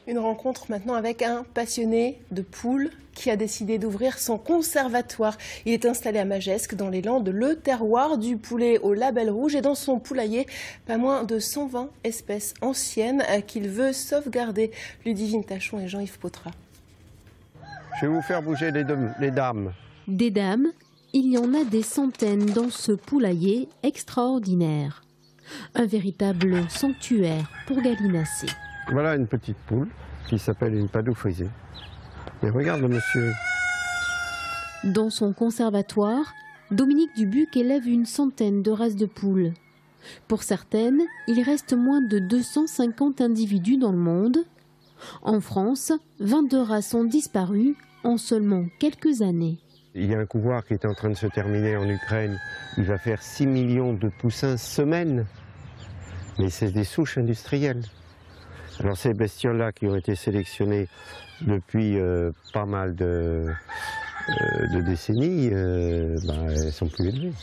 Une rencontre maintenant avec un passionné de poules qui a décidé d'ouvrir son conservatoire. Il est installé à Magescq dans les Landes, le terroir du poulet au label rouge. Et dans son poulailler, pas moins de 120 espèces anciennes qu'il veut sauvegarder. Ludivine Tachon et Jean-Yves Potra. Je vais vous faire bouger les dames. Des dames, il y en a des centaines dans ce poulailler extraordinaire. Un véritable sanctuaire pour gallinacés. Voilà une petite poule qui s'appelle une padoue frisée. Et regarde le monsieur. Dans son conservatoire, Dominique Dubuc élève une centaine de races de poules. Pour certaines, il reste moins de 250 individus dans le monde. En France, 22 races ont disparu en seulement quelques années. Il y a un couvoir qui est en train de se terminer en Ukraine. Il va faire 6 millions de poussins semaine. Mais c'est des souches industrielles. Alors ces bestioles-là qui ont été sélectionnées depuis pas mal de décennies, elles sont plus élevées.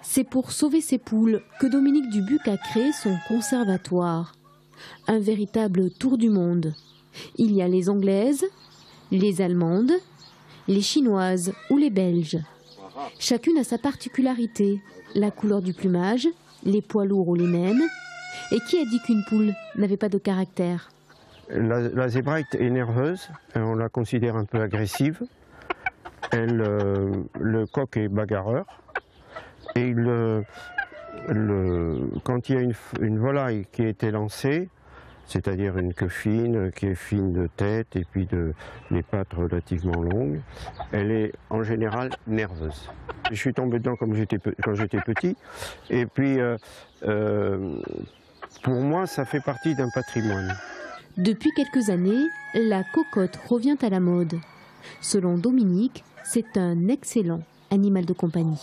C'est pour sauver ces poules que Dominique Dubuc a créé son conservatoire. Un véritable tour du monde. Il y a les anglaises, les allemandes, les chinoises ou les belges. Chacune a sa particularité, la couleur du plumage, les poils lourds ou les naines. Et qui a dit qu'une poule n'avait pas de caractère? La zébrite est nerveuse, on la considère un peu agressive. Le coq est bagarreur. Et quand il y a une volaille qui a été lancée, c'est-à-dire une queue fine, qui est fine de tête et puis les pattes relativement longues, elle est en général nerveuse. Je suis tombé dedans quand j'étais petit. Et puis, pour moi, ça fait partie d'un patrimoine. Depuis quelques années, la cocotte revient à la mode. Selon Dominique, c'est un excellent animal de compagnie.